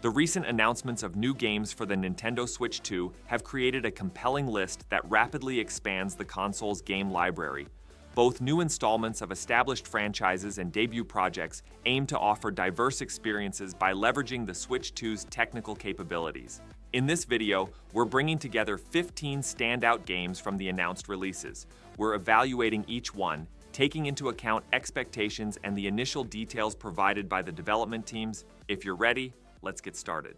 The recent announcements of new games for the Nintendo Switch 2 have created a compelling list that rapidly expands the console's game library. Both new installments of established franchises and debut projects aim to offer diverse experiences by leveraging the Switch 2's technical capabilities. In this video, we're bringing together 15 standout games from the announced releases. We're evaluating each one, taking into account expectations and the initial details provided by the development teams. If you're ready, let's get started.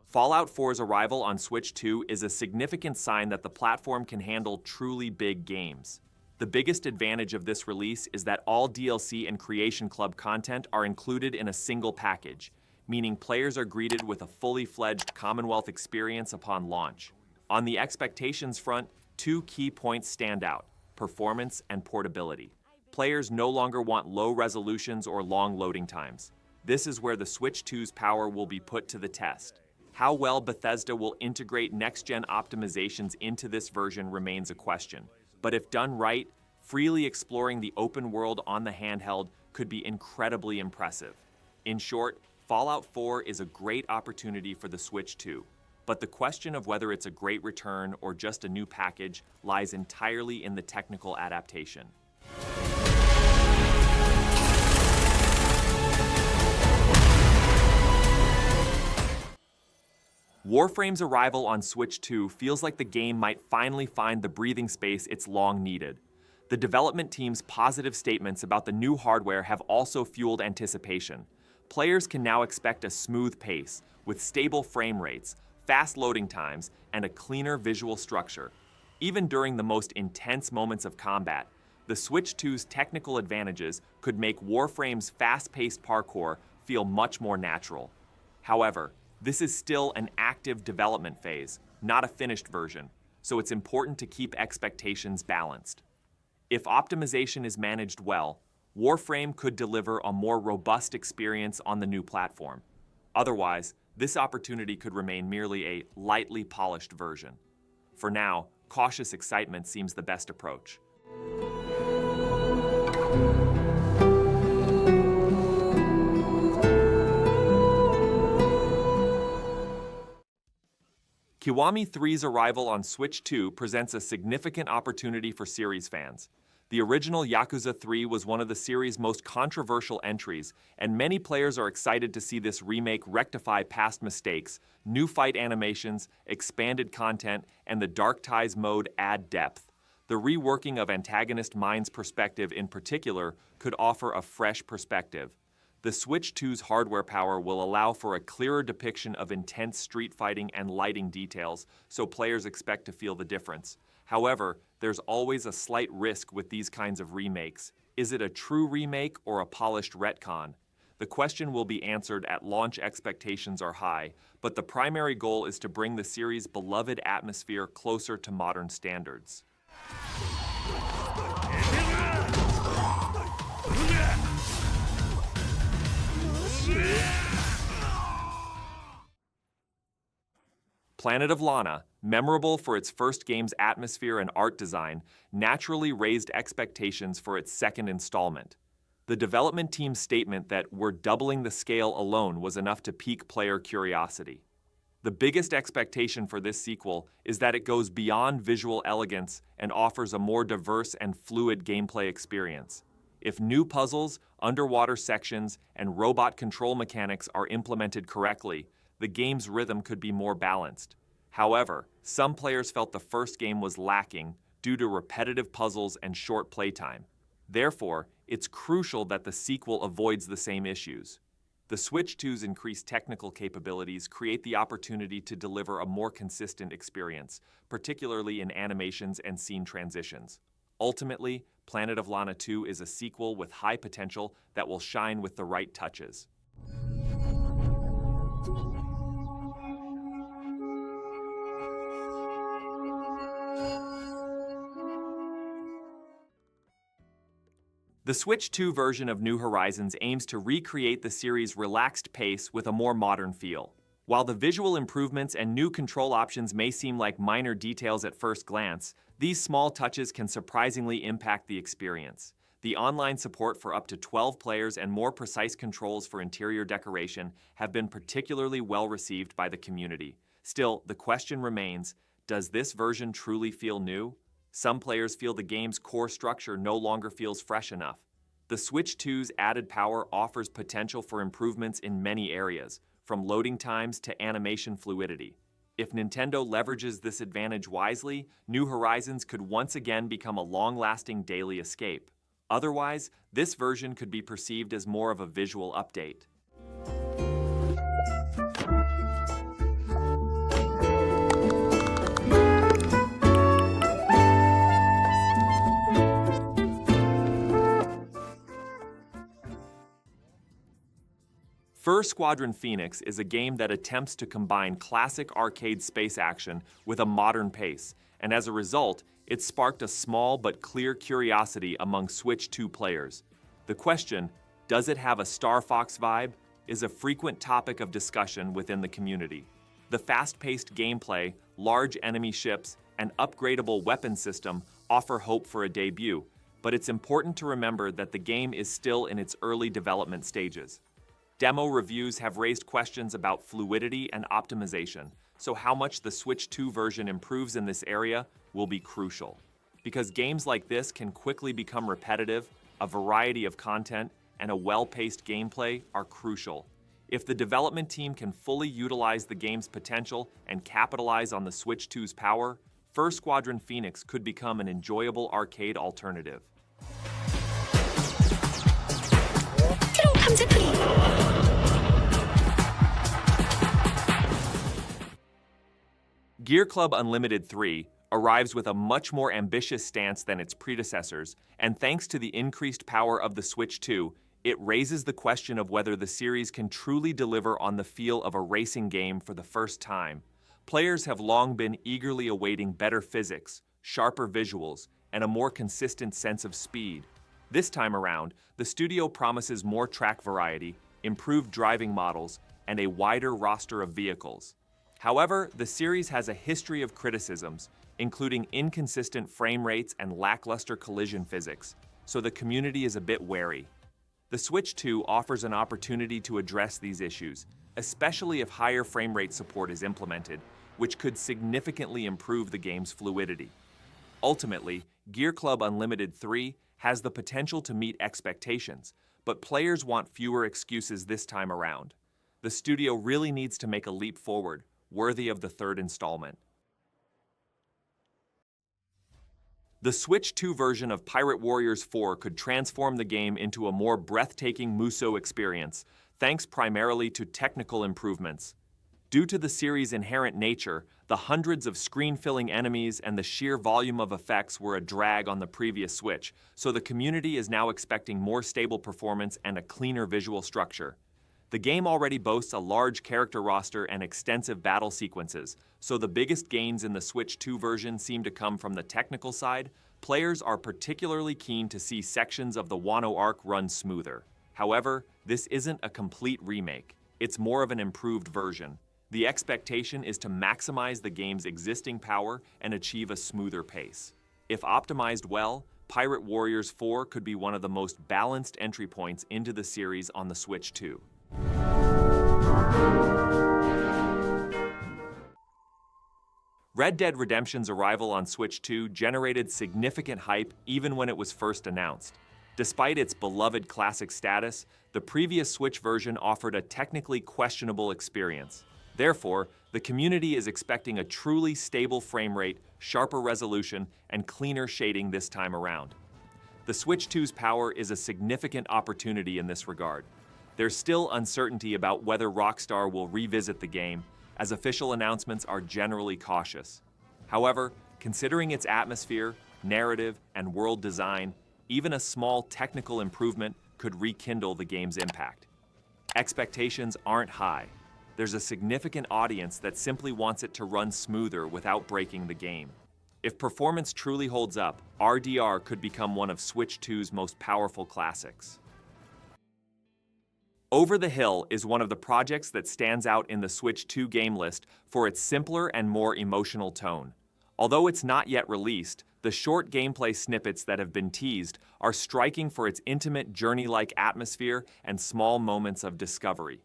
Fallout 4's arrival on Switch 2 is a significant sign that the platform can handle truly big games. The biggest advantage of this release is that all DLC and Creation Club content are included in a single package, meaning players are greeted with a fully fledged Commonwealth experience upon launch. On the expectations front, two key points stand out: performance and portability. Players no longer want low resolutions or long loading times. This is where the Switch 2's power will be put to the test. How well Bethesda will integrate next-gen optimizations into this version remains a question. But if done right, freely exploring the open world on the handheld could be incredibly impressive. In short, Fallout 4 is a great opportunity for the Switch 2. But the question of whether it's a great return or just a new package lies entirely in the technical adaptation. Warframe's arrival on Switch 2 feels like the game might finally find the breathing space it's long needed. The development team's positive statements about the new hardware have also fueled anticipation. Players can now expect a smooth pace, with stable frame rates, fast loading times, and a cleaner visual structure. Even during the most intense moments of combat, the Switch 2's technical advantages could make Warframe's fast-paced parkour feel much more natural. However, this is still an active development phase, not a finished version, so it's important to keep expectations balanced. If optimization is managed well, Warframe could deliver a more robust experience on the new platform. Otherwise, this opportunity could remain merely a lightly polished version. For now, cautious excitement seems the best approach. Kiwami 3's arrival on Switch 2 presents a significant opportunity for series fans. The original Yakuza 3 was one of the series' most controversial entries, and many players are excited to see this remake rectify past mistakes, new fight animations, expanded content, and the Dark Ties mode add depth. The reworking of antagonist Mind's perspective in particular could offer a fresh perspective. The Switch 2's hardware power will allow for a clearer depiction of intense street fighting and lighting details, so players expect to feel the difference. However, there's always a slight risk with these kinds of remakes. Is it a true remake or a polished retcon? The question will be answered at launch. Expectations are high, but the primary goal is to bring the series' beloved atmosphere closer to modern standards. Planet of Lana, memorable for its first game's atmosphere and art design, naturally raised expectations for its second installment. The development team's statement that "we're doubling the scale" alone was enough to pique player curiosity. The biggest expectation for this sequel is that it goes beyond visual elegance and offers a more diverse and fluid gameplay experience. If new puzzles, underwater sections, and robot control mechanics are implemented correctly, the game's rhythm could be more balanced. However, some players felt the first game was lacking due to repetitive puzzles and short playtime. Therefore, it's crucial that the sequel avoids the same issues. The Switch 2's increased technical capabilities create the opportunity to deliver a more consistent experience, particularly in animations and scene transitions. Ultimately, Planet of Lana 2 is a sequel with high potential that will shine with the right touches. The Switch 2 version of New Horizons aims to recreate the series' relaxed pace with a more modern feel. While the visual improvements and new control options may seem like minor details at first glance, these small touches can surprisingly impact the experience. The online support for up to 12 players and more precise controls for interior decoration have been particularly well received by the community. Still, the question remains, does this version truly feel new? Some players feel the game's core structure no longer feels fresh enough. The Switch 2's added power offers potential for improvements in many areas, from loading times to animation fluidity. If Nintendo leverages this advantage wisely, New Horizons could once again become a long-lasting daily escape. Otherwise, this version could be perceived as more of a visual update. Squadron Phoenix is a game that attempts to combine classic arcade space action with a modern pace, and as a result, it sparked a small but clear curiosity among Switch 2 players. The question, does it have a Star Fox vibe, is a frequent topic of discussion within the community. The fast-paced gameplay, large enemy ships, and upgradable weapon system offer hope for a debut, but it's important to remember that the game is still in its early development stages. Demo reviews have raised questions about fluidity and optimization, so how much the Switch 2 version improves in this area will be crucial. Because games like this can quickly become repetitive, a variety of content, and a well-paced gameplay are crucial. If the development team can fully utilize the game's potential and capitalize on the Switch 2's power, Squadron Phoenix could become an enjoyable arcade alternative. Gear.Club Unlimited 3 arrives with a much more ambitious stance than its predecessors, and thanks to the increased power of the Switch 2, it raises the question of whether the series can truly deliver on the feel of a racing game for the first time. Players have long been eagerly awaiting better physics, sharper visuals, and a more consistent sense of speed. This time around, the studio promises more track variety, improved driving models, and a wider roster of vehicles. However, the series has a history of criticisms, including inconsistent frame rates and lackluster collision physics, so the community is a bit wary. The Switch 2 offers an opportunity to address these issues, especially if higher frame rate support is implemented, which could significantly improve the game's fluidity. Ultimately, Gear.Club Unlimited 3 has the potential to meet expectations, but players want fewer excuses this time around. The studio really needs to make a leap forward, worthy of the third installment. The Switch 2 version of Pirate Warriors 4 could transform the game into a more breathtaking Musou experience, thanks primarily to technical improvements. Due to the series' inherent nature, the hundreds of screen-filling enemies and the sheer volume of effects were a drag on the previous Switch, so the community is now expecting more stable performance and a cleaner visual structure. The game already boasts a large character roster and extensive battle sequences, so the biggest gains in the Switch 2 version seem to come from the technical side. Players are particularly keen to see sections of the Wano arc run smoother. However, this isn't a complete remake. It's more of an improved version. The expectation is to maximize the game's existing power and achieve a smoother pace. If optimized well, Pirate Warriors 4 could be one of the most balanced entry points into the series on the Switch 2. Red Dead Redemption's arrival on Switch 2 generated significant hype even when it was first announced. Despite its beloved classic status, the previous Switch version offered a technically questionable experience. Therefore, the community is expecting a truly stable frame rate, sharper resolution, and cleaner shading this time around. The Switch 2's power is a significant opportunity in this regard. There's still uncertainty about whether Rockstar will revisit the game, as official announcements are generally cautious. However, considering its atmosphere, narrative, and world design, even a small technical improvement could rekindle the game's impact. Expectations aren't high. There's a significant audience that simply wants it to run smoother without breaking the game. If performance truly holds up, RDR could become one of Switch 2's most powerful classics. Over the Hill is one of the projects that stands out in the Switch 2 game list for its simpler and more emotional tone. Although it's not yet released, the short gameplay snippets that have been teased are striking for its intimate journey-like atmosphere and small moments of discovery.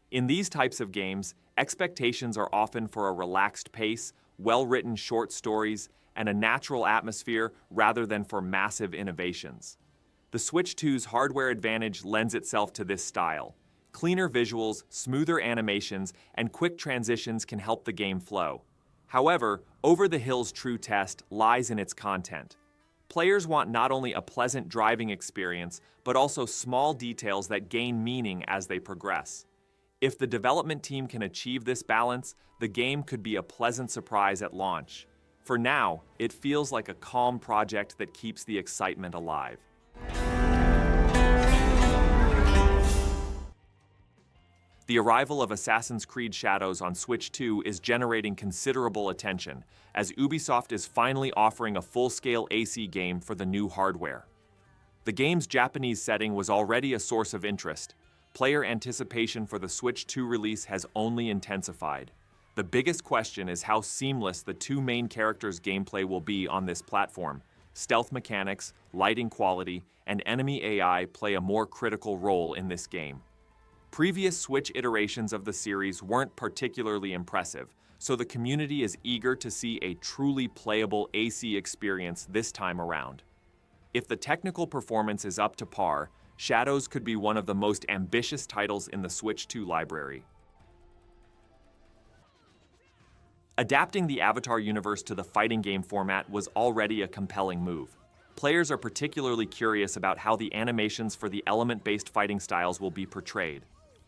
In these types of games, expectations are often for a relaxed pace, well-written short stories, and a natural atmosphere rather than for massive innovations. The Switch 2's hardware advantage lends itself to this style. Cleaner visuals, smoother animations, and quick transitions can help the game flow. However, Over the Hill's true test lies in its content. Players want not only a pleasant driving experience, but also small details that gain meaning as they progress. If the development team can achieve this balance, the game could be a pleasant surprise at launch. For now, it feels like a calm project that keeps the excitement alive. The arrival of Assassin's Creed Shadows on Switch 2 is generating considerable attention, as Ubisoft is finally offering a full-scale AC game for the new hardware. The game's Japanese setting was already a source of interest. Player anticipation for the Switch 2 release has only intensified. The biggest question is how seamless the two main characters' gameplay will be on this platform. Stealth mechanics, lighting quality, and enemy AI play a more critical role in this game. Previous Switch iterations of the series weren't particularly impressive, so the community is eager to see a truly playable AC experience this time around. If the technical performance is up to par, Shadows could be one of the most ambitious titles in the Switch 2 library. Adapting the Avatar universe to the fighting game format was already a compelling move. Players are particularly curious about how the animations for the element-based fighting styles will be portrayed.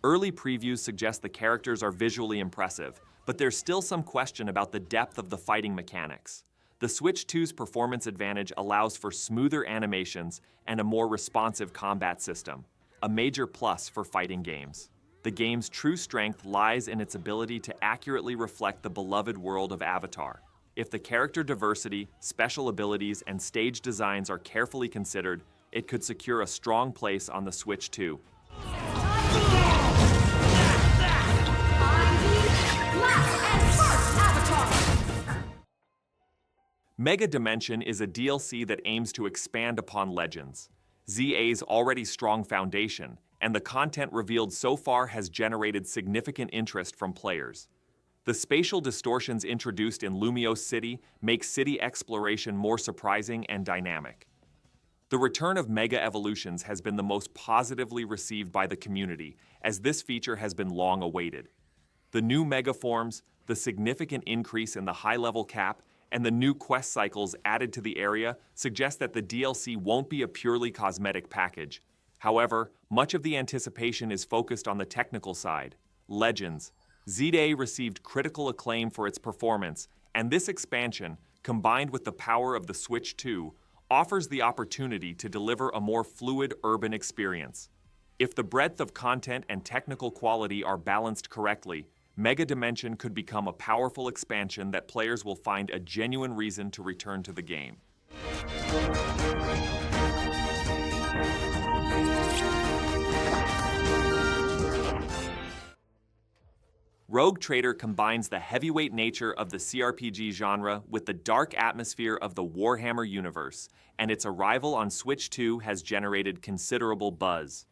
Early previews suggest the characters are visually impressive, but there's still some question about the depth of the fighting mechanics. The Switch 2's performance advantage allows for smoother animations and a more responsive combat system, a major plus for fighting games. The game's true strength lies in its ability to accurately reflect the beloved world of Avatar. If the character diversity, special abilities, and stage designs are carefully considered, it could secure a strong place on the Switch 2. Mega Dimension is a DLC that aims to expand upon Legends, ZA's already strong foundation, and the content revealed so far has generated significant interest from players. The spatial distortions introduced in Lumiose City make city exploration more surprising and dynamic. The return of Mega Evolutions has been the most positively received by the community, as this feature has been long awaited. The new Mega Forms, the significant increase in the high-level cap, and the new quest cycles added to the area suggest that the DLC won't be a purely cosmetic package. However, much of the anticipation is focused on the technical side. Legends. ZA received critical acclaim for its performance, and this expansion, combined with the power of the Switch 2, offers the opportunity to deliver a more fluid urban experience. If the breadth of content and technical quality are balanced correctly, Mega Dimension could become a powerful expansion that players will find a genuine reason to return to the game. Rogue Trader combines the heavyweight nature of the CRPG genre with the dark atmosphere of the Warhammer universe, and its arrival on Switch 2 has generated considerable buzz.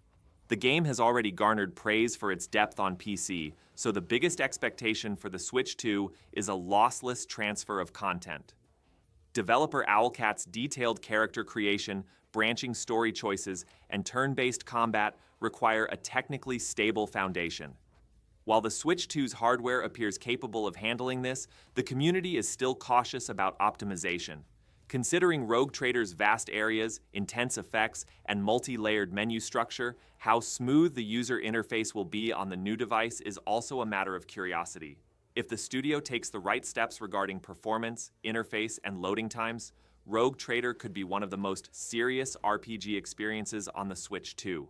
The game has already garnered praise for its depth on PC, so the biggest expectation for the Switch 2 is a lossless transfer of content. Developer Owlcat's detailed character creation, branching story choices, and turn-based combat require a technically stable foundation. While the Switch 2's hardware appears capable of handling this, the community is still cautious about optimization. Considering Rogue Trader's vast areas, intense effects, and multi-layered menu structure, how smooth the user interface will be on the new device is also a matter of curiosity. If the studio takes the right steps regarding performance, interface, and loading times, Rogue Trader could be one of the most serious RPG experiences on the Switch 2.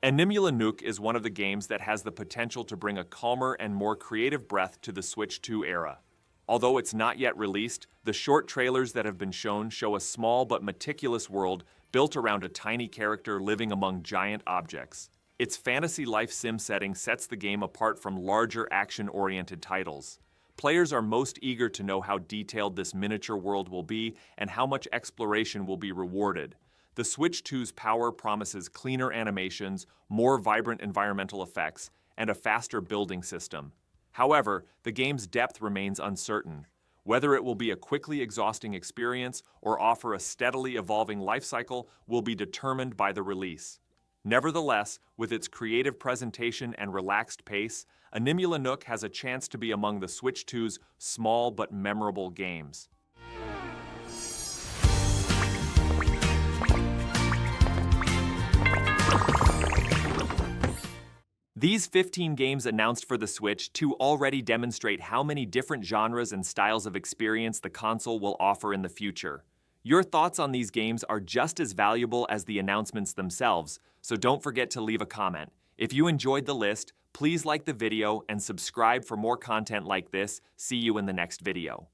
Animula Nook is one of the games that has the potential to bring a calmer and more creative breath to the Switch 2 era. Although it's not yet released, the short trailers that have been shown show a small but meticulous world built around a tiny character living among giant objects. Its fantasy life sim setting sets the game apart from larger action-oriented titles. Players are most eager to know how detailed this miniature world will be and how much exploration will be rewarded. The Switch 2's power promises cleaner animations, more vibrant environmental effects, and a faster building system. However, the game's depth remains uncertain. Whether it will be a quickly exhausting experience or offer a steadily evolving life cycle will be determined by the release. Nevertheless, with its creative presentation and relaxed pace, Animula Nook has a chance to be among the Switch 2's small but memorable games. These 15 games announced for the Switch 2 already demonstrate how many different genres and styles of experience the console will offer in the future. Your thoughts on these games are just as valuable as the announcements themselves, so don't forget to leave a comment. If you enjoyed the list, please like the video and subscribe for more content like this. See you in the next video.